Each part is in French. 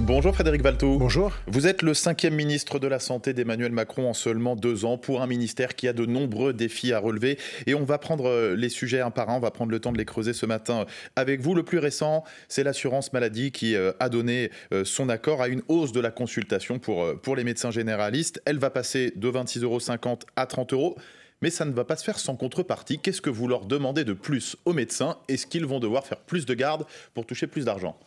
Bonjour Frédéric Valletoux. Bonjour. Vous êtes le 5e ministre de la Santé d'Emmanuel Macron en seulement 2 ans, pour un ministère qui a de nombreux défis à relever. Et on va prendre les sujets un par un, on va prendre le temps de les creuser ce matin avec vous. Le plus récent, c'est l'assurance maladie qui a donné son accord à une hausse de la consultation pour les médecins généralistes. Elle va passer de 26,50 € à 30 €. Mais ça ne va pas se faire sans contrepartie. Qu'est-ce que vous leur demandez de plus aux médecins? Est-ce qu'ils vont devoir faire plus de garde pour toucher plus d'argent?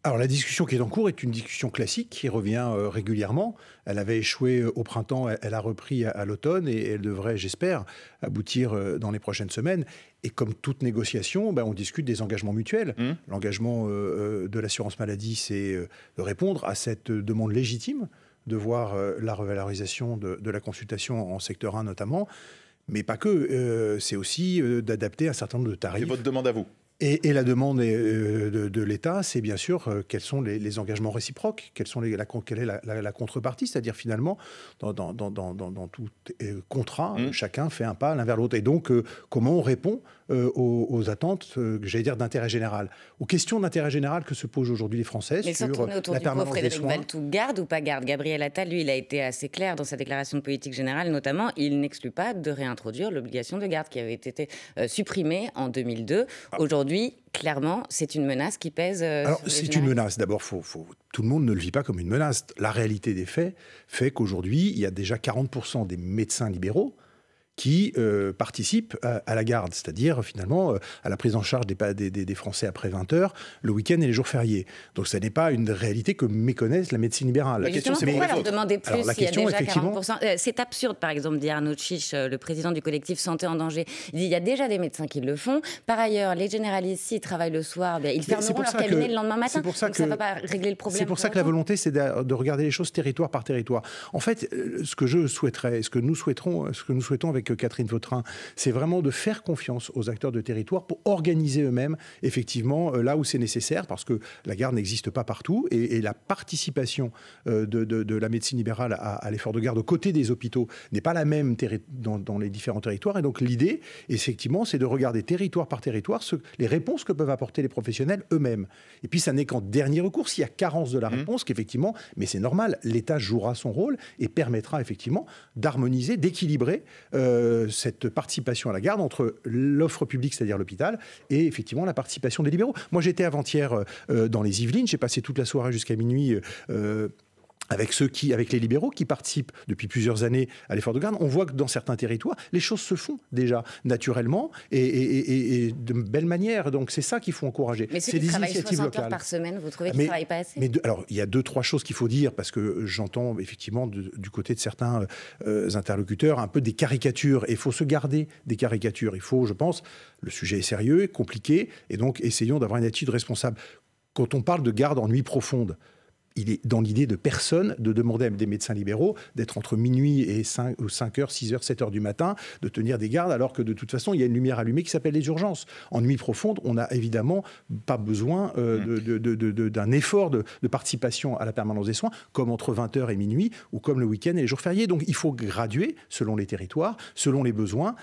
Alors la discussion qui est en cours est une discussion classique qui revient régulièrement. Elle avait échoué au printemps, elle a repris à l'automne et elle devrait, j'espère, aboutir dans les prochaines semaines. Et comme toute négociation, on discute des engagements mutuels. L'engagement de l'assurance maladie, c'est de répondre à cette demande légitime de voir la revalorisation de la consultation en secteur 1 notamment, mais pas que. C'est aussi d'adapter un certain nombre de tarifs. C'est votre demande à vous? Et la demande de l'État, c'est bien sûr quels sont les engagements réciproques, quelle est la contrepartie, c'est-à-dire finalement, dans tout contrat, chacun fait un pas l'un vers l'autre. Et donc, comment on répond aux attentes, j'allais dire, d'intérêt général, aux questions d'intérêt général que se posent aujourd'hui les Français sur la permanence des soins. Valletoux, garde ou pas garde? Gabriel Attal, lui, il a été assez clair dans sa déclaration de politique générale, notamment, il n'exclut pas de réintroduire l'obligation de garde qui avait été supprimée en 2002. Aujourd'hui, clairement, c'est une menace qui pèse. Alors, c'est une menace. D'abord, tout le monde ne le vit pas comme une menace. La réalité des faits fait qu'aujourd'hui, il y a déjà 40% des médecins libéraux qui participent à la garde, c'est-à-dire finalement à la prise en charge des Français après 20 heures, le week-end et les jours fériés. Donc ce n'est pas une réalité que méconnaisse la médecine libérale. La question, c'est pourquoi leur demander plus s'il y a déjà 40%? C'est absurde, par exemple, dit Arnaud Chiche, le président du collectif Santé en danger. Il dit il y a déjà des médecins qui le font. Par ailleurs, les généralistes, s'ils travaillent le soir, ils fermeront leur cabinet le lendemain matin. Donc ça ne va pas régler le problème. C'est pour ça que la volonté, c'est de regarder les choses territoire par territoire. En fait, ce que je souhaiterais, ce que nous souhaitons avec Catherine Vautrin, c'est vraiment de faire confiance aux acteurs de territoire pour organiser eux-mêmes, effectivement, là où c'est nécessaire, parce que la garde n'existe pas partout, et la participation de la médecine libérale à l'effort de garde aux côtés des hôpitaux n'est pas la même dans les différents territoires. Et donc l'idée, effectivement, c'est de regarder territoire par territoire les réponses que peuvent apporter les professionnels eux-mêmes. Et puis ça n'est qu'en dernier recours, s'il y a carence de la réponse, qu'effectivement, mais c'est normal, l'État jouera son rôle et permettra effectivement d'harmoniser, d'équilibrer cette participation à la garde entre l'offre publique, c'est-à-dire l'hôpital, et effectivement la participation des libéraux. Moi, j'étais avant-hier dans les Yvelines, j'ai passé toute la soirée jusqu'à minuit avec les libéraux qui participent depuis plusieurs années à l'effort de garde. On voit que dans certains territoires, les choses se font déjà naturellement et de belle manière. Donc c'est ça qu'il faut encourager. Mais ceux qui travaillent 60 heures par semaine, vous trouvez qu'ils ne travaillent pas assez? Alors, il y a 2-3 choses qu'il faut dire, parce que j'entends effectivement du côté de certains interlocuteurs un peu des caricatures. Et il faut se garder des caricatures. Il faut, je pense, le sujet est sérieux, compliqué, et donc essayons d'avoir une attitude responsable. Quand on parle de garde en nuit profonde, il est dans l'idée de personne de demander à des médecins libéraux d'être entre minuit et 5 heures, 6 heures, 7 heures du matin, de tenir des gardes, alors que de toute façon, il y a une lumière allumée qui s'appelle les urgences. En nuit profonde, on n'a évidemment pas besoin d'un effort de participation à la permanence des soins, comme entre 20 heures et minuit, ou comme le week-end et les jours fériés. Donc il faut graduer selon les territoires, selon les besoins.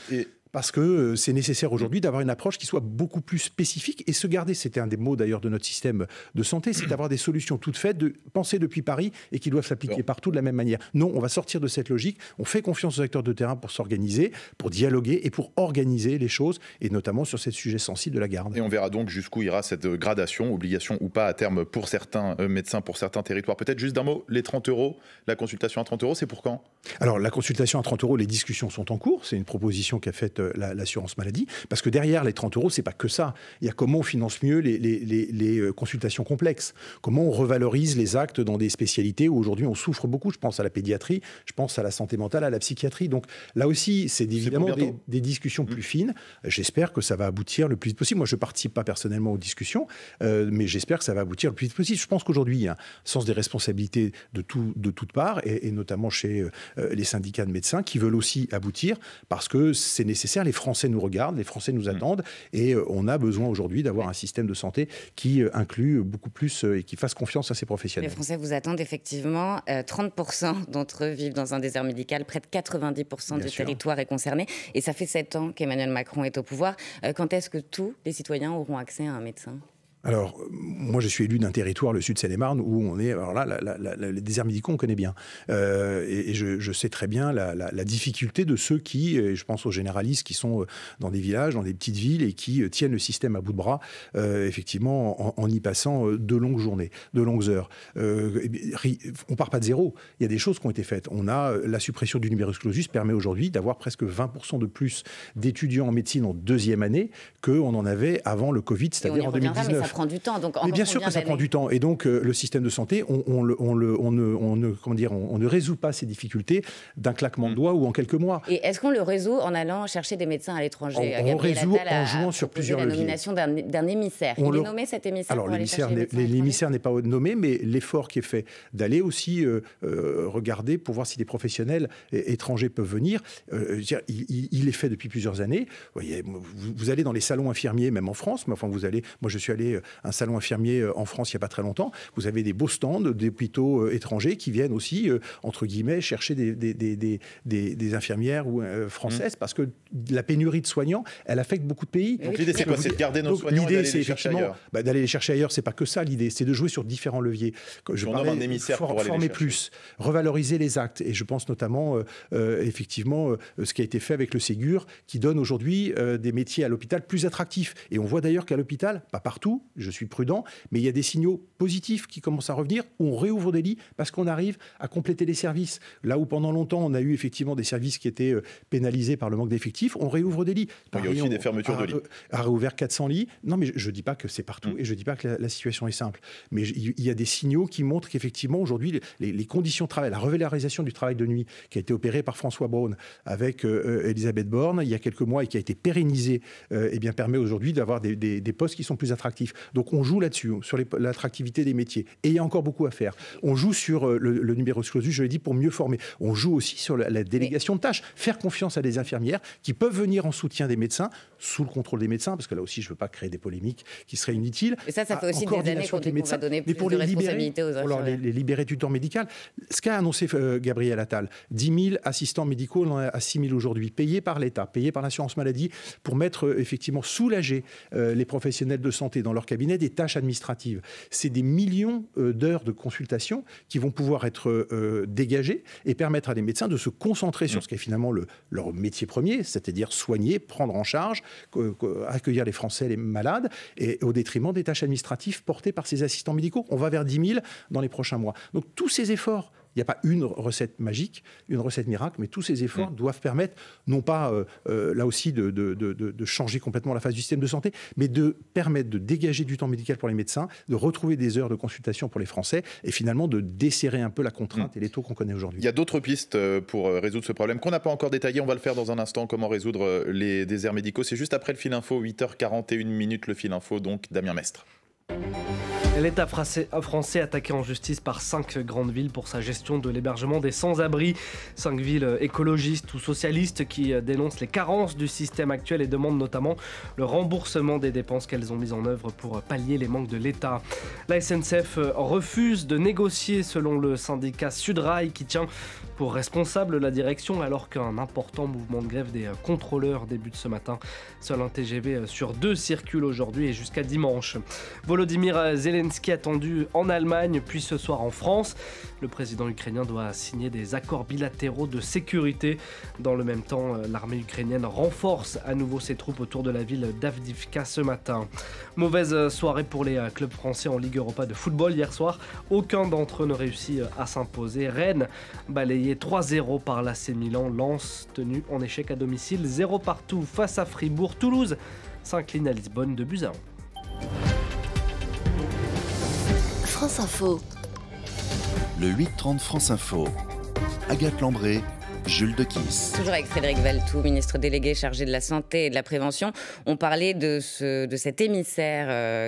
Parce que c'est nécessaire aujourd'hui d'avoir une approche qui soit beaucoup plus spécifique et se garder, c'était un des mots d'ailleurs de notre système de santé, c'est d'avoir des solutions toutes faites, pensées depuis Paris et qui doivent s'appliquer partout de la même manière. Non, on va sortir de cette logique, on fait confiance aux acteurs de terrain pour s'organiser, pour dialoguer et pour organiser les choses, et notamment sur ces sujets sensibles de la garde. Et on verra donc jusqu'où ira cette gradation, obligation ou pas à terme pour certains médecins, pour certains territoires. Peut-être juste d'un mot, les 30 €, la consultation à 30 €, c'est pour quand? Alors la consultation à 30 €, les discussions sont en cours, c'est une proposition qu'a faite l'assurance maladie, parce que derrière les 30 €, c'est pas que ça. Il y a comment on finance mieux les consultations complexes, comment on revalorise les actes dans des spécialités où aujourd'hui on souffre beaucoup. Je pense à la pédiatrie, je pense à la santé mentale, à la psychiatrie. Donc là aussi, c'est évidemment des discussions plus fines. J'espère que ça va aboutir le plus vite possible. Moi, je participe pas personnellement aux discussions, mais j'espère que ça va aboutir le plus vite possible. Je pense qu'aujourd'hui, il y a un sens des responsabilités de toutes parts, et notamment chez les syndicats de médecins qui veulent aussi aboutir, parce que c'est nécessaire. Les Français nous regardent, les Français nous attendent, et on a besoin aujourd'hui d'avoir un système de santé qui inclut beaucoup plus et qui fasse confiance à ses professionnels. Les Français vous attendent effectivement. 30% d'entre eux vivent dans un désert médical. Près de 90% du territoire est concerné. Et ça fait 7 ans qu'Emmanuel Macron est au pouvoir. Quand est-ce que tous les citoyens auront accès à un médecin ? Alors, moi, je suis élu d'un territoire, le Sud Seine-et-Marne, où on est... Alors là, les déserts médicaux, on connaît bien. Et je sais très bien la difficulté de ceux qui, et je pense aux généralistes, qui sont dans des villages, dans des petites villes, et qui tiennent le système à bout de bras, effectivement, en y passant de longues journées, de longues heures. On ne part pas de zéro. Il y a des choses qui ont été faites. On a la suppression du numerus clausus permet aujourd'hui d'avoir presque 20% de plus d'étudiants en médecine en deuxième année qu'on en avait avant le Covid, c'est-à-dire en 2019. Ça prend du temps. Donc mais bien sûr que ça prend du temps. Et donc, le système de santé, on ne résout pas ces difficultés d'un claquement de doigts ou en quelques mois. Et est-ce qu'on le résout en allant chercher des médecins à l'étranger? On résout en jouant sur plusieurs leviers. La nomination d'un émissaire. Il est nommé, cet émissaire? Alors, l'émissaire n'est pas nommé, mais l'effort qui est fait d'aller aussi regarder pour voir si des professionnels étrangers peuvent venir, il est fait depuis plusieurs années. Vous allez dans les salons infirmiers, même en France, mais enfin, moi je suis allé à un salon infirmier en France il n'y a pas très longtemps, vous avez des beaux stands d'hôpitaux étrangers qui viennent aussi, entre guillemets, chercher des infirmières françaises, parce que la pénurie de soignants, elle affecte beaucoup de pays. Donc l'idée, c'est quoi? C'est de garder nos soignants et d'aller les chercher ailleurs. D'aller les chercher ailleurs, c'est pas que ça l'idée, c'est de jouer sur différents leviers. Je parlais un émissaire pour aller former plus, revaloriser les actes, et je pense notamment, effectivement, ce qui a été fait avec le Ségur, qui donne aujourd'hui des métiers à l'hôpital plus attractifs. Et on voit d'ailleurs qu'à l'hôpital, pas partout, je suis prudent, mais il y a des signaux positifs qui commencent à revenir, où on réouvre des lits parce qu'on arrive à compléter les services. Là où pendant longtemps, on a eu effectivement des services qui étaient pénalisés par le manque d'effectifs, on réouvre des lits. Il y a aussi des fermetures de lits. A réouvert 400 lits. Non, mais je ne dis pas que c'est partout, et je ne dis pas que la situation est simple. Mais il y a des signaux qui montrent qu'effectivement, aujourd'hui, les conditions de travail, la revalorisation du travail de nuit, qui a été opérée par François Braun avec Elisabeth Borne il y a quelques mois et qui a été pérennisée, permet aujourd'hui d'avoir des postes qui sont plus attractifs. Donc on joue là-dessus, sur l'attractivité des métiers. Et il y a encore beaucoup à faire. On joue sur le numerus clausus, je l'ai dit, pour mieux former. On joue aussi sur la délégation de tâches. Faire confiance à des infirmières qui peuvent venir en soutien des médecins, sous le contrôle des médecins, parce que là aussi, je ne veux pas créer des polémiques qui seraient inutiles. Et ça fait aussi des années qu'on va donner plus de responsabilités aux infirmières. Pour les libérer du temps médical. Ce qu'a annoncé Gabriel Attal, 10 000 assistants médicaux, on en a 6 000 aujourd'hui, payés par l'État, payés par l'assurance maladie, pour mettre effectivement soulager les professionnels de santé dans leur cabinet des tâches administratives. C'est des millions d'heures de consultation qui vont pouvoir être dégagées et permettre à des médecins de se concentrer sur ce qui est finalement leur métier premier, c'est-à-dire soigner, prendre en charge, accueillir les Français, les malades, et au détriment des tâches administratives portées par ces assistants médicaux. On va vers 10 000 dans les prochains mois. Donc tous ces efforts, il n'y a pas une recette magique, une recette miracle, mais tous ces efforts doivent permettre, non pas là aussi de changer complètement la face du système de santé, mais de permettre de dégager du temps médical pour les médecins, de retrouver des heures de consultation pour les Français, et finalement de desserrer un peu la contrainte et les taux qu'on connaît aujourd'hui. Il y a d'autres pistes pour résoudre ce problème qu'on n'a pas encore détaillé. On va le faire dans un instant. Comment résoudre les déserts médicaux? C'est juste après le Fil Info, 8h41, le Fil Info, donc Damien Mestre. L'État français attaqué en justice par 5 grandes villes pour sa gestion de l'hébergement des sans-abri. 5 villes écologistes ou socialistes qui dénoncent les carences du système actuel et demandent notamment le remboursement des dépenses qu'elles ont mises en œuvre pour pallier les manques de l'État. La SNCF refuse de négocier selon le syndicat Sudrail qui tient pour responsable la direction alors qu'un important mouvement de grève des contrôleurs débute ce matin. Seul un TGV sur 2 circule aujourd'hui et jusqu'à dimanche. Volodymyr Zelensky attendu en Allemagne puis ce soir en France. Le président ukrainien doit signer des accords bilatéraux de sécurité. Dans le même temps, l'armée ukrainienne renforce à nouveau ses troupes autour de la ville d'Avdiivka ce matin. Mauvaise soirée pour les clubs français en Ligue Europa de football hier soir. Aucun d'entre eux ne réussit à s'imposer. Rennes balayé 3-0 par l'AC Milan. Lens tenu en échec à domicile. 0 partout face à Fribourg. Toulouse s'incline à Lisbonne de buts à 1. France Info. Le 8-30 France Info. Agathe Lambré, Jules Dequisse. Toujours avec Frédéric Valletoux, ministre délégué chargé de la santé et de la prévention. On parlait de cet émissaire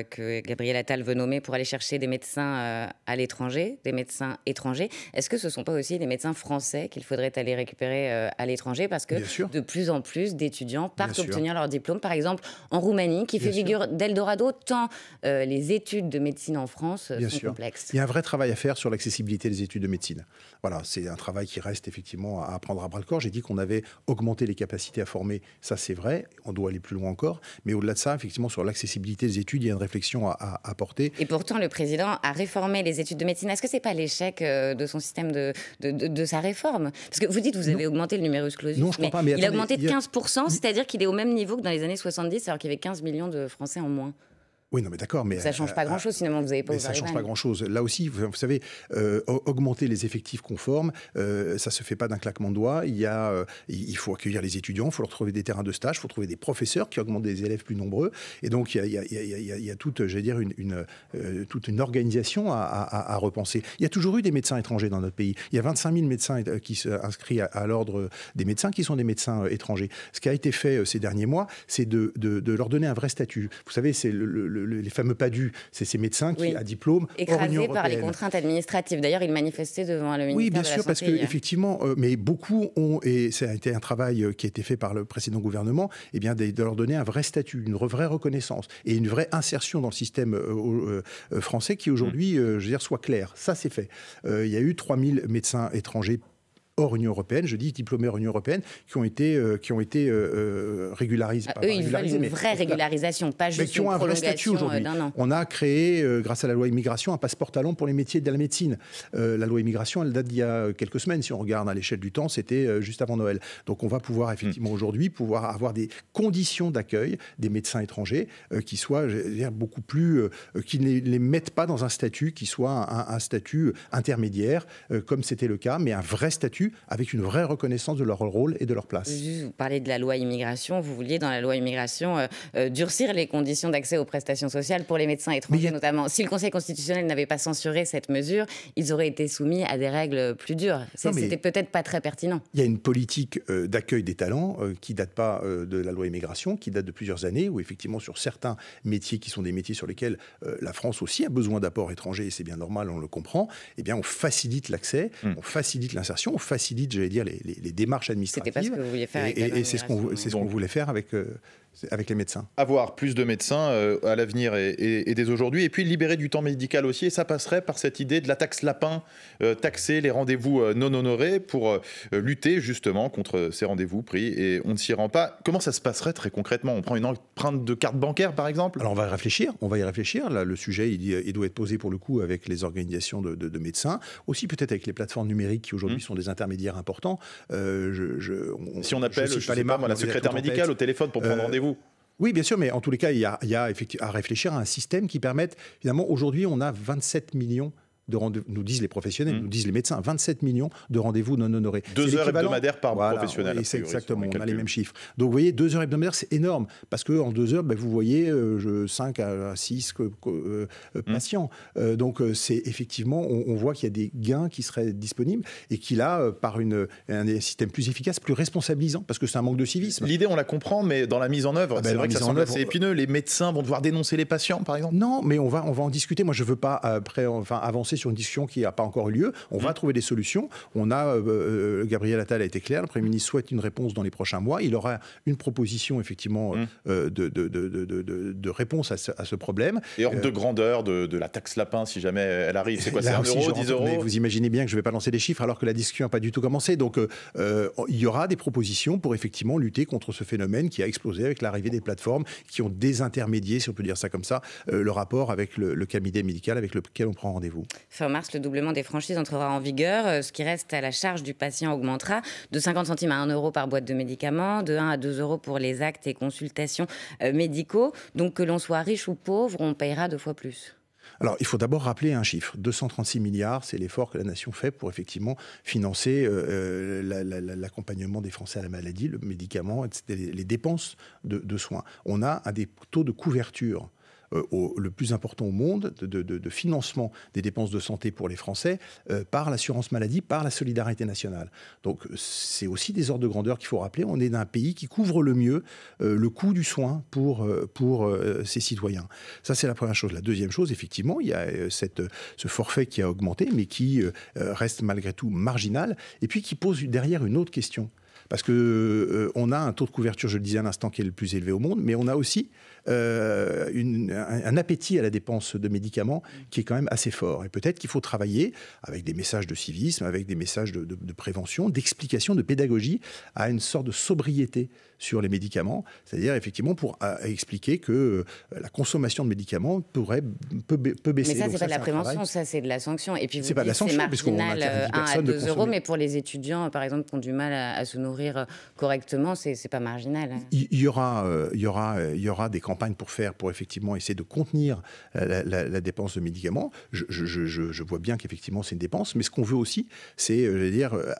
que Gabriel Attal veut nommer pour aller chercher des médecins à l'étranger, des médecins étrangers. Est-ce que ce ne sont pas aussi des médecins français qu'il faudrait aller récupérer à l'étranger? Parce que de plus en plus d'étudiants partent obtenir leur diplôme, par exemple en Roumanie, qui fait figure d'Eldorado, tant les études de médecine en France sont complexes. Il y a un vrai travail à faire sur l'accessibilité des études de médecine. Voilà, c'est un travail qui reste effectivement à apprendre prendre à bras-le-corps. J'ai dit qu'on avait augmenté les capacités à former. Ça, c'est vrai. On doit aller plus loin encore. Mais au-delà de ça, effectivement, sur l'accessibilité des études, il y a une réflexion à porter. Et pourtant, le président a réformé les études de médecine. Est-ce que c'est pas l'échec de son système de sa réforme? Parce que vous dites que vous avez augmenté le numerus clausus. Non, je crois pas. Mais il a augmenté de 15%, c'est-à-dire qu'il est au même niveau que dans les années 70, alors qu'il y avait 15 millions de Français en moins. Oui, non, mais d'accord. Mais ça ne change pas grand-chose, finalement, vous n'avez pas ouvert les vannes. Ça ne change pas grand-chose. Là aussi, vous savez, augmenter les effectifs conformes, ça ne se fait pas d'un claquement de doigts. Il faut accueillir les étudiants, il faut leur trouver des terrains de stage, il faut trouver des professeurs qui augmentent des élèves plus nombreux. Et donc, il y a toute, j'allais dire, toute une organisation à repenser. Il y a toujours eu des médecins étrangers dans notre pays. Il y a 25 000 médecins qui sont inscrits à l'ordre des médecins qui sont des médecins étrangers. Ce qui a été fait ces derniers mois, c'est de leur donner un vrai statut. Vous savez, c'est les fameux PADU, c'est ces médecins qui, à diplôme, écrasés par les contraintes administratives. D'ailleurs, ils manifestaient devant le ministère de la Santé. Oui, bien sûr, parce qu'effectivement, mais beaucoup ont, et ça a été un travail qui a été fait par le précédent gouvernement, eh bien, de leur donner un vrai statut, une vraie reconnaissance et une vraie insertion dans le système français qui aujourd'hui, je veux dire, soit clair. Ça, c'est fait. Il y a eu 3000 médecins étrangers hors Union européenne, je dis diplômés hors Union européenne, qui ont été régularisés. Eux, ils veulent une vraie régularisation, pas juste une prolongation d'un an. On a créé, grâce à la loi immigration, un passeport talent pour les métiers de la médecine. La loi immigration, elle date d'il y a quelques semaines. Si on regarde à l'échelle du temps, c'était juste avant Noël. Donc on va pouvoir effectivement aujourd'hui avoir des conditions d'accueil des médecins étrangers qui soient, je veux dire, beaucoup plus, qui ne les mettent pas dans un statut qui soit un statut intermédiaire, comme c'était le cas, mais un vrai statut avec une vraie reconnaissance de leur rôle et de leur place. Vous parlez de la loi immigration, vous vouliez dans la loi immigration durcir les conditions d'accès aux prestations sociales pour les médecins étrangers notamment. Si le Conseil constitutionnel n'avait pas censuré cette mesure, ils auraient été soumis à des règles plus dures. C'était peut-être pas très pertinent. Il y a une politique d'accueil des talents qui date pas de la loi immigration, qui date de plusieurs années, où effectivement sur certains métiers qui sont des métiers sur lesquels la France aussi a besoin d'apports étrangers, et c'est bien normal, on le comprend, eh bien on facilite l'accès, on facilite l'insertion, on facilite, j'allais dire, les démarches administratives. C'était pas ce que vous vouliez faire avec et c'est ce qu'on voulait faire avec les médecins. Avoir plus de médecins à l'avenir et dès aujourd'hui, et puis libérer du temps médical aussi, et ça passerait par cette idée de la taxe lapin, taxer les rendez-vous non honorés pour lutter justement contre ces rendez-vous pris, et on ne s'y rend pas. Comment ça se passerait très concrètement? On prend une empreinte de carte bancaire par exemple? Alors on va y réfléchir, Là, le sujet il doit être posé pour le coup avec les organisations de médecins, aussi peut-être avec les plateformes numériques qui aujourd'hui sont des intermédiaires importants. Si on appelle, je sais pas, la secrétaire médicale au téléphone pour prendre rendez-vous. Oui, bien sûr, mais en tous les cas, il y a effectivement à réfléchir à un système qui permette, finalement, aujourd'hui, on a 27 millions de rendez-vous, nous disent les professionnels, nous disent les médecins, 27 millions de rendez-vous non honorés. 2 heures hebdomadaires par professionnel. Oui, c'est exactement, on a les mêmes chiffres. Donc vous voyez, 2 heures hebdomadaires, c'est énorme, parce qu'en 2 heures, vous voyez 5 à 6 patients. Donc c'est effectivement, on voit qu'il y a des gains qui seraient disponibles, et qui là, par un système plus efficace, plus responsabilisant, parce que c'est un manque de civisme. L'idée, on la comprend, mais dans la mise en œuvre, c'est vrai que ça semble assez épineux. Les médecins vont devoir dénoncer les patients, par exemple? Non, mais on va en discuter. Moi, je ne veux pas avancer sur une discussion qui n'a pas encore eu lieu. On va trouver des solutions. Gabriel Attal a été clair. Le Premier ministre souhaite une réponse dans les prochains mois. Il aura une proposition, effectivement, de réponse à ce problème. Et ordre de grandeur de la taxe lapin, si jamais elle arrive, c'est quoi? C'est 1 euro, 10 euros? Mais vous imaginez bien que je ne vais pas lancer des chiffres alors que la discussion n'a pas du tout commencé. Donc, il y aura des propositions pour effectivement lutter contre ce phénomène qui a explosé avec l'arrivée des plateformes qui ont désintermédié, si on peut dire ça comme ça, le rapport avec le cabinet médical avec lequel on prend rendez-vous. Fin mars, le doublement des franchises entrera en vigueur. Ce qui reste à la charge du patient augmentera de 50 centimes à 1 euro par boîte de médicaments, de 1 à 2 euros pour les actes et consultations médicaux. Donc que l'on soit riche ou pauvre, on payera 2 fois plus. Alors, il faut d'abord rappeler un chiffre. 236 milliards, c'est l'effort que la nation fait pour effectivement financer l'accompagnement des Français à la maladie, le médicament, etc., les dépenses de soins. On a un des taux de couverture le plus important au monde de financement des dépenses de santé pour les Français par l'assurance maladie, par la solidarité nationale. Donc c'est aussi des ordres de grandeur qu'il faut rappeler. On est d'un pays qui couvre le mieux le coût du soin pour ses citoyens. Ça, c'est la première chose. La deuxième chose, effectivement, il y a ce forfait qui a augmenté, mais qui reste malgré tout marginal, et puis qui pose derrière une autre question. parce que on a un taux de couverture, je le disais à l'instant, qui est le plus élevé au monde, mais on a aussi un appétit à la dépense de médicaments qui est quand même assez fort. Et peut-être qu'il faut travailler avec des messages de civisme, avec des messages de prévention, d'explication, de pédagogie, à une sorte de sobriété sur les médicaments, c'est-à-dire effectivement pour expliquer que la consommation de médicaments peut baisser. Mais ça, donc c'est pas de la prévention, ça c'est de la sanction. Et puis vous c'est pas de la sanction, c'est marginal, 1 à 2 euros, mais pour les étudiants, par exemple, qui ont du mal à se nourrir correctement, c'est pas marginal. Il y aura des campagnes pour effectivement essayer de contenir la dépense de médicaments. Je vois bien qu'effectivement c'est une dépense, mais ce qu'on veut aussi, c'est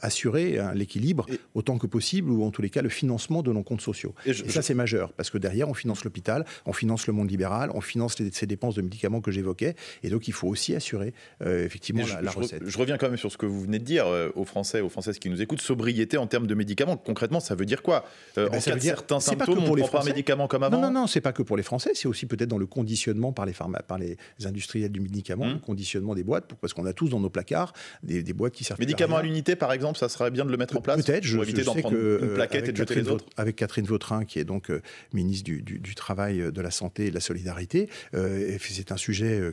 assurer l'équilibre autant que possible, ou en tous les cas le financement de nos comptes sociaux. Et ça c'est majeur, parce que derrière on finance l'hôpital, on finance le monde libéral, on finance ces dépenses de médicaments que j'évoquais, et donc il faut aussi assurer effectivement la recette. Je reviens quand même sur ce que vous venez de dire aux Français, aux Françaises qui nous écoutent. Sobriété en termes de médicaments, concrètement ça veut dire quoi? En cas de certains symptômes, on ne prend pas un médicament comme avant? Non, c'est pas que pour les Français, c'est aussi peut-être dans le conditionnement par les industriels du médicament, le conditionnement des boîtes, parce qu'on a tous dans nos placards des boîtes qui servent. Médicaments à l'unité par exemple, ça serait bien de le mettre en place? Peut-être, pour éviter d'en prendre une plaquette et de jeter les autres. Avec Catherine Vautrin, qui est donc ministre du Travail, de la Santé et de la Solidarité, c'est un sujet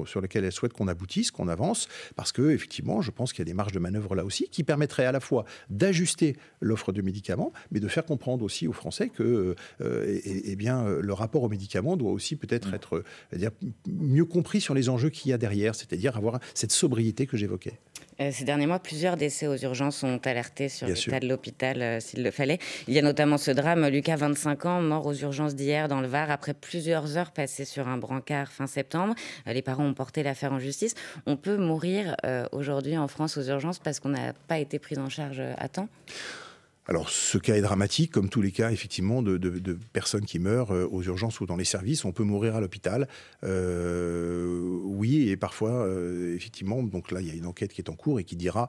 sur lequel elle souhaite qu'on aboutisse, qu'on avance, parce que effectivement, je pense qu'il y a des marges de manœuvre là aussi qui permettraient à la fois d'ajuster l'offre de médicaments, mais de faire comprendre aussi aux Français que le rapport aux médicaments doit aussi peut-être être mieux compris sur les enjeux qu'il y a derrière, c'est-à-dire avoir cette sobriété que j'évoquais. Ces derniers mois, plusieurs décès aux urgences ont alerté sur l'état de l'hôpital, s'il le fallait. Il y a notamment ce drame, Lucas, 25 ans, mort aux urgences d'hier dans le Var, après plusieurs heures passées sur un brancard fin septembre. Les parents ont porté l'affaire en justice. On peut mourir aujourd'hui en France aux urgences parce qu'on n'a pas été pris en charge à temps ? Alors, ce cas est dramatique, comme tous les cas, effectivement, de personnes qui meurent aux urgences ou dans les services. On peut mourir à l'hôpital. Oui, et parfois, effectivement, donc là, il y a une enquête qui est en cours et qui dira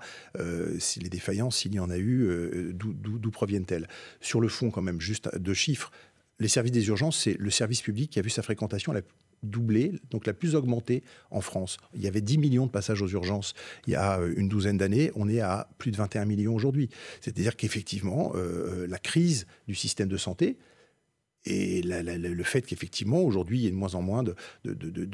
si les défaillances, s'il y en a eu, d'où proviennent-elles. Sur le fond, quand même, juste 2 chiffres. Les services des urgences, c'est le service public qui a vu sa fréquentation doublée, donc la plus augmentée en France. Il y avait 10 millions de passages aux urgences il y a une douzaine d'années, on est à plus de 21 millions aujourd'hui. C'est-à-dire qu'effectivement, la crise du système de santé et le fait qu'effectivement, aujourd'hui, il y ait de moins en moins de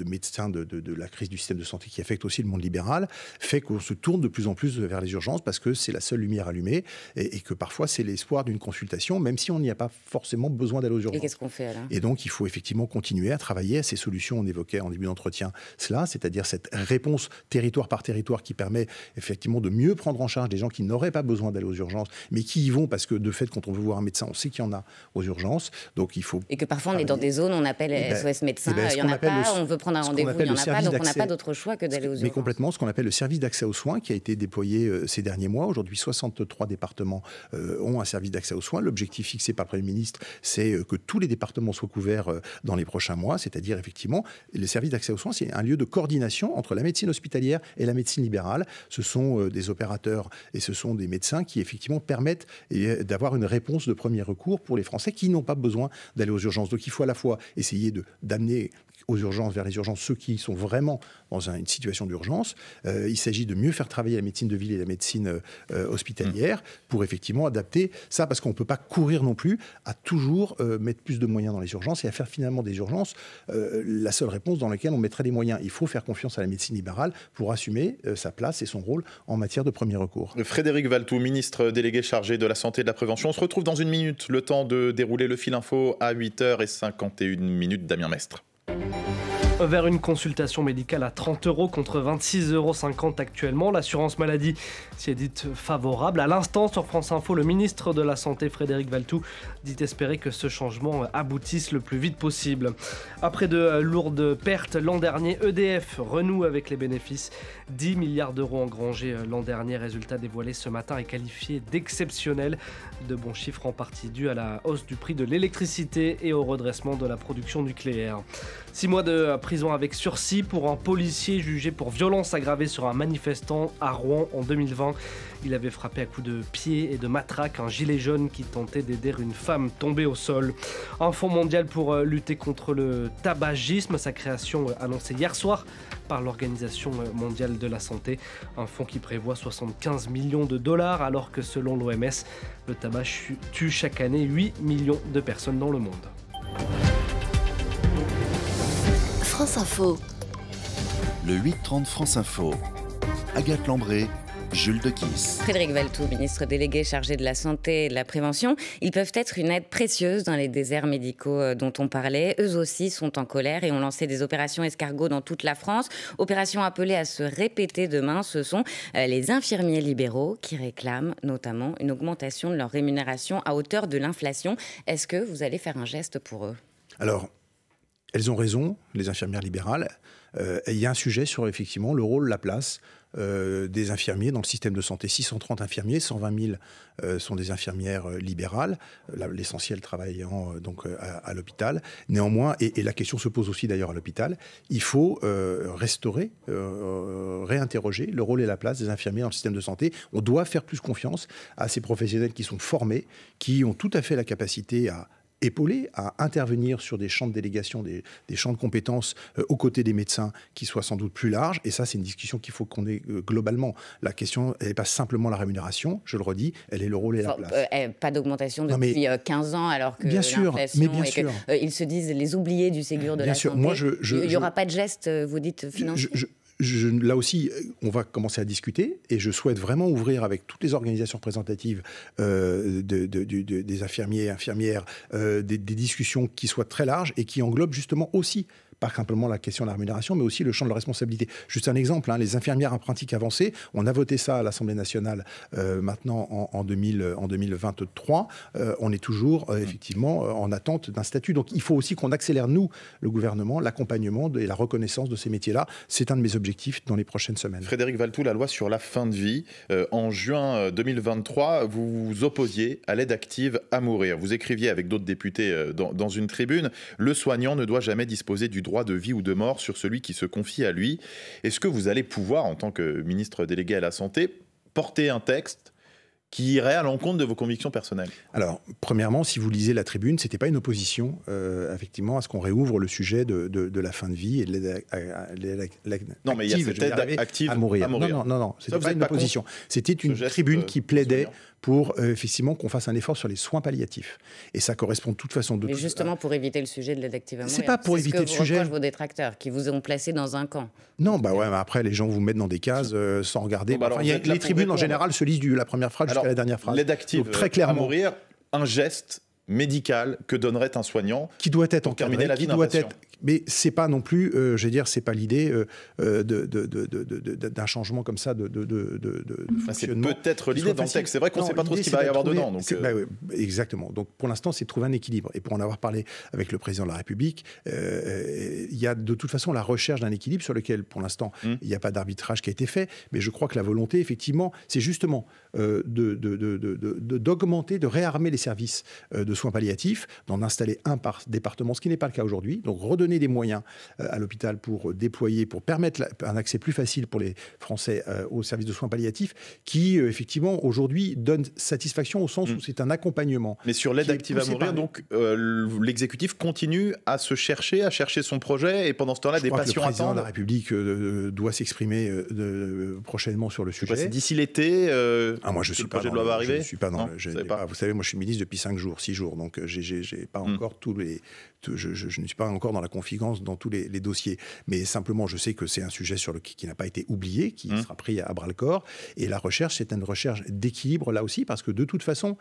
médecins de la crise du système de santé qui affecte aussi le monde libéral, fait qu'on se tourne de plus en plus vers les urgences parce que c'est la seule lumière allumée et que parfois c'est l'espoir d'une consultation, même si on n'y a pas forcément besoin d'aller aux urgences. Et qu'est-ce qu'on fait alors ? Et donc, il faut effectivement continuer à travailler à ces solutions. On évoquait en début d'entretien cela, c'est-à-dire cette réponse territoire par territoire qui permet effectivement de mieux prendre en charge des gens qui n'auraient pas besoin d'aller aux urgences, mais qui y vont parce que de fait, quand on veut voir un médecin, on sait qu'il y en a aux urgences. Donc, il faut et que parfois on est dans des zones, on appelle SOS médecins, il n'y en a pas, on veut prendre un rendez-vous, il n'y en a pas, donc on n'a pas d'autre choix que d'aller aux urgences. Mais complètement, ce qu'on appelle le service d'accès aux soins qui a été déployé ces derniers mois. Aujourd'hui, 63 départements ont un service d'accès aux soins. L'objectif fixé par le Premier ministre, c'est que tous les départements soient couverts dans les prochains mois, c'est-à-dire effectivement, le service d'accès aux soins, c'est un lieu de coordination entre la médecine hospitalière et la médecine libérale. Ce sont des opérateurs et ce sont des médecins qui effectivement permettent d'avoir une réponse de premier recours pour les Français qui n'ont pas besoin d'aller aux urgences. Donc il faut à la fois essayer d'amener aux urgences, vers les urgences, ceux qui sont vraiment dans une situation d'urgence. Il s'agit de mieux faire travailler la médecine de ville et la médecine hospitalière pour effectivement adapter ça, parce qu'on ne peut pas courir non plus à toujours mettre plus de moyens dans les urgences et à faire finalement des urgences la seule réponse dans laquelle on mettrait des moyens. Il faut faire confiance à la médecine libérale pour assumer sa place et son rôle en matière de premier recours. Frédéric Valletoux, ministre délégué chargé de la santé et de la prévention. On se retrouve dans une minute, le temps de dérouler le fil info à 8h51. Damien Mestre. Vers une consultation médicale à 30 € contre 26,50 € actuellement. L'assurance maladie s'y est dite favorable. À l'instant, sur France Info, le ministre de la Santé, Frédéric Valletoux, dit espérer que ce changement aboutisse le plus vite possible. Après de lourdes pertes l'an dernier, EDF renoue avec les bénéfices. 10 milliards d'euros engrangés l'an dernier. Résultat dévoilé ce matin est qualifié d'exceptionnel. De bons chiffres en partie dus à la hausse du prix de l'électricité et au redressement de la production nucléaire. 6 mois de prison avec sursis pour un policier jugé pour violence aggravée sur un manifestant à Rouen en 2020. Il avait frappé à coups de pied et de matraque un gilet jaune qui tentait d'aider une femme tombée au sol. Un fonds mondial pour lutter contre le tabagisme, sa création annoncée hier soir par l'Organisation mondiale de la santé. Un fonds qui prévoit 75 millions de dollars alors que selon l'OMS, le tabac tue chaque année 8 millions de personnes dans le monde. France Info. Le 8-30 France Info. Agathe Lambré, Jules Dequisse. Frédéric Valletoux, ministre délégué chargé de la santé et de la prévention. Ils peuvent être une aide précieuse dans les déserts médicaux dont on parlait. Eux aussi sont en colère et ont lancé des opérations escargots dans toute la France. Opérations appelées à se répéter demain. Ce sont les infirmiers libéraux qui réclament notamment une augmentation de leur rémunération à hauteur de l'inflation. Est-ce que vous allez faire un geste pour eux ? Alors, elles ont raison, les infirmières libérales. Il y a un sujet sur, effectivement, le rôle, la place des infirmiers dans le système de santé. 630 infirmiers, 120 000 sont des infirmières libérales, l'essentiel travaillant donc à l'hôpital. Néanmoins, et la question se pose aussi d'ailleurs à l'hôpital, il faut restaurer, réinterroger le rôle et la place des infirmiers dans le système de santé. On doit faire plus confiance à ces professionnels qui sont formés, qui ont tout à fait la capacité à épauler, à intervenir sur des champs de délégation, des champs de compétences aux côtés des médecins qui soient sans doute plus larges. Et ça, c'est une discussion qu'il faut qu'on ait globalement. La question, elle n'est pas simplement la rémunération, je le redis, elle est le rôle et la place. Pas d'augmentation depuis 15 ans, alors que bien sûr, mais bien sûr. Ils se disent les oubliés du Ségur de la santé. Moi, il n'y aura pas de geste, vous dites, financier là aussi, on va commencer à discuter et je souhaite vraiment ouvrir avec toutes les organisations représentatives des infirmiers et infirmières des discussions qui soient très larges et qui englobent justement aussi pas simplement la question de la rémunération, mais aussi le champ de la responsabilité. Juste un exemple, les infirmières en pratique avancée, on a voté ça à l'Assemblée nationale maintenant en 2023. On est toujours effectivement en attente d'un statut. Donc il faut aussi qu'on accélère, nous, le gouvernement, l'accompagnement et la reconnaissance de ces métiers-là. C'est un de mes objectifs dans les prochaines semaines. Frédéric Valletoux, la loi sur la fin de vie. En juin 2023, vous vous opposiez à l'aide active à mourir. Vous écriviez avec d'autres députés dans une tribune « Le soignant ne doit jamais disposer du droit de vie ou de mort sur celui qui se confie à lui ». Est-ce que vous allez pouvoir, en tant que ministre délégué à la Santé, porter un texte qui irait à l'encontre de vos convictions personnelles? Alors, premièrement, si vous lisez la tribune, ce n'était pas une opposition, effectivement, à ce qu'on réouvre le sujet de la fin de vie et de l'aide non, mais il y a cette aide active à mourir. Non, ce n'était pas une opposition. C'était une tribune qui plaidait pour effectivement qu'on fasse un effort sur les soins palliatifs. Et ça correspond de toute façon... Mais justement pour éviter le sujet de l'aide active à mourir. C'est pas pour éviter le sujet... C'est ce que vous reprochent vos détracteurs, qui vous ont placé dans un camp. Non, mais après, les gens vous mettent dans des cases sans regarder. Les tribunes, en général, se lisent de la première phrase jusqu'à la dernière phrase. L'aide active à mourir, un geste médical que donnerait un soignant qui doit être encadré, qui doit être... Mais c'est pas non plus, c'est pas l'idée d'un changement comme ça de fonctionnement. C'est peut-être l'idée dans le texte. C'est vrai qu'on ne sait pas trop ce qu'il va y avoir dedans. Donc exactement. Donc pour l'instant, c'est de trouver un équilibre. Et pour en avoir parlé avec le président de la République, il y a de toute façon la recherche d'un équilibre sur lequel, pour l'instant, il n'y a pas d'arbitrage qui a été fait. Mais je crois que la volonté, effectivement, c'est justement d'augmenter, de réarmer les services de soins palliatifs, d'en installer un par département, ce qui n'est pas le cas aujourd'hui. Donc redonner des moyens à l'hôpital pour déployer, pour permettre un accès plus facile pour les Français aux services de soins palliatifs qui, effectivement, aujourd'hui, donne satisfaction au sens où c'est un accompagnement. Mais sur l'aide active à mourir, donc, l'exécutif continue à chercher son projet et pendant ce temps-là, des patients attendent. Le président de la République doit s'exprimer prochainement sur le sujet. C'est d'ici l'été moi, je suis le projet de loi va arriver. Je ne suis pas dans vous savez, moi, je suis ministre depuis 5 jours, 6 jours, donc j'ai pas encore tous les... Je ne suis pas encore dans la confidence dans tous les dossiers, mais simplement je sais que c'est un sujet qui n'a pas été oublié, qui sera pris à bras-le-corps, et la recherche, c'est une recherche d'équilibre là aussi, parce que de toute façon,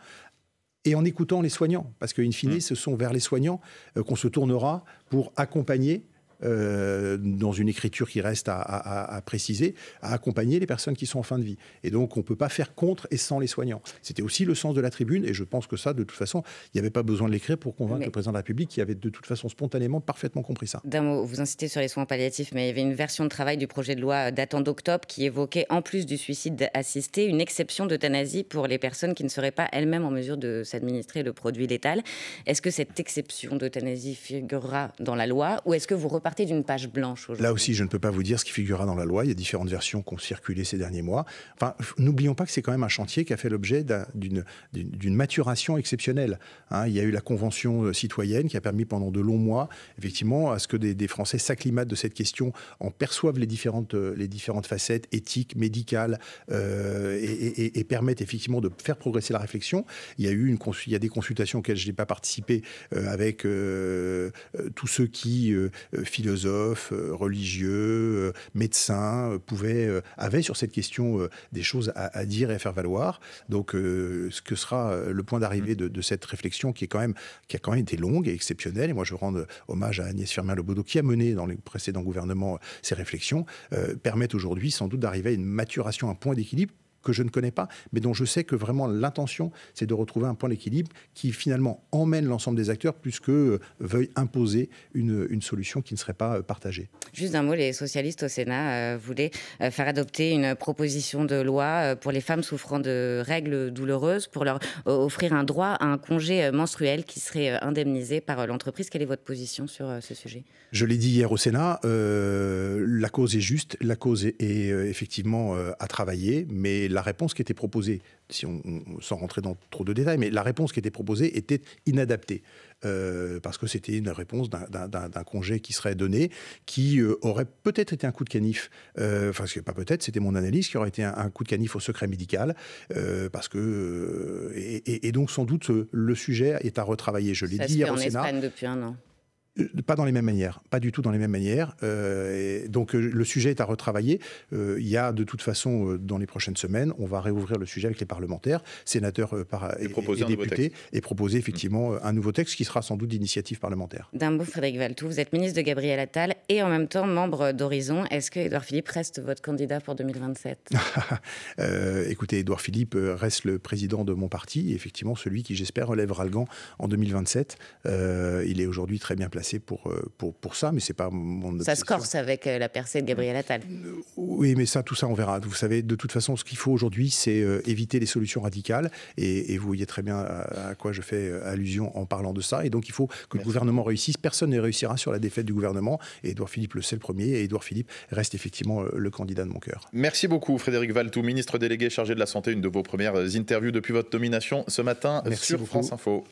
et en écoutant les soignants, parce qu'in fine, ce sont vers les soignants qu'on se tournera pour accompagner, dans une écriture qui reste à préciser, à accompagner les personnes qui sont en fin de vie. Et donc, on ne peut pas faire contre et sans les soignants. C'était aussi le sens de la tribune, et je pense que ça, de toute façon, il n'y avait pas besoin de l'écrire pour convaincre le président de la République qui avait de toute façon spontanément parfaitement compris ça. D'un mot, vous incitez sur les soins palliatifs, mais il y avait une version de travail du projet de loi datant d'octobre qui évoquait, en plus du suicide assisté, une exception d'euthanasie pour les personnes qui ne seraient pas elles-mêmes en mesure de s'administrer le produit létal. Est-ce que cette exception d'euthanasie figurera dans la loi, ou est-ce que vous repartez repartez d'une page blanche aujourd'hui. Là aussi, je ne peux pas vous dire ce qui figurera dans la loi. Il y a différentes versions qui ont circulé ces derniers mois. Enfin, n'oublions pas que c'est quand même un chantier qui a fait l'objet d'une maturation exceptionnelle. Il y a eu la Convention citoyenne qui a permis pendant de longs mois, effectivement, à ce que des Français s'acclimatent de cette question, en perçoivent les différentes facettes éthiques, médicales, et permettent effectivement de faire progresser la réflexion. Il y a des consultations auxquelles je n'ai pas participé avec tous ceux qui, philosophes, religieux, médecins, avaient sur cette question des choses à dire et à faire valoir. Donc, ce que sera le point d'arrivée de cette réflexion qui a quand même été longue et exceptionnelle, et moi je veux rendre hommage à Agnès Firmin-Lebaudot qui a mené dans les précédents gouvernements ces réflexions, permettent aujourd'hui sans doute d'arriver à une maturation, un point d'équilibre que je ne connais pas, mais dont je sais que vraiment l'intention, c'est de retrouver un point d'équilibre qui finalement emmène l'ensemble des acteurs plus que veuille imposer une solution qui ne serait pas partagée. Juste un mot, les socialistes au Sénat voulaient faire adopter une proposition de loi pour les femmes souffrant de règles douloureuses, pour leur offrir un droit à un congé menstruel qui serait indemnisé par l'entreprise. Quelle est votre position sur ce sujet ? Je l'ai dit hier au Sénat, la cause est juste, la cause est effectivement à travailler, mais la réponse qui était proposée, sans rentrer dans trop de détails, mais la réponse qui était proposée était inadaptée. Parce que c'était une réponse d'un congé qui serait donné, qui aurait peut-être été un coup de canif, enfin pas peut-être, c'était mon analyse, qui aurait été un coup de canif au secret médical, parce que et donc sans doute le sujet est à retravailler. Je l'ai dit hier au Sénat. Ça se fait en Espagne depuis un an. Pas dans les mêmes manières, pas du tout dans les mêmes manières. Donc le sujet est à retravailler. Il y a de toute façon, dans les prochaines semaines, on va réouvrir le sujet avec les parlementaires, sénateurs et députés, et proposer effectivement un nouveau texte qui sera sans doute d'initiative parlementaire. D'un mot, Frédéric Valletoux, vous êtes ministre de Gabriel Attal et en même temps membre d'Horizon. Est-ce que Édouard Philippe reste votre candidat pour 2027 ? Écoutez, Édouard Philippe reste le président de mon parti, et effectivement celui qui, j'espère, relèvera le gant en 2027. Il est aujourd'hui très bien placé pour ça, mais c'est pas mon obsession. Ça se corse avec la percée de Gabriel Attal. Oui, mais tout ça, on verra. Vous savez, de toute façon, ce qu'il faut aujourd'hui, c'est éviter les solutions radicales, et vous voyez très bien à quoi je fais allusion en parlant de ça, et donc il faut que le gouvernement réussisse. Personne ne réussira sur la défaite du gouvernement, et Édouard Philippe le sait le premier, et Édouard Philippe reste effectivement le candidat de mon cœur. Merci beaucoup Frédéric Valletoux, ministre délégué chargé de la Santé, une de vos premières interviews depuis votre nomination ce matin sur France Info.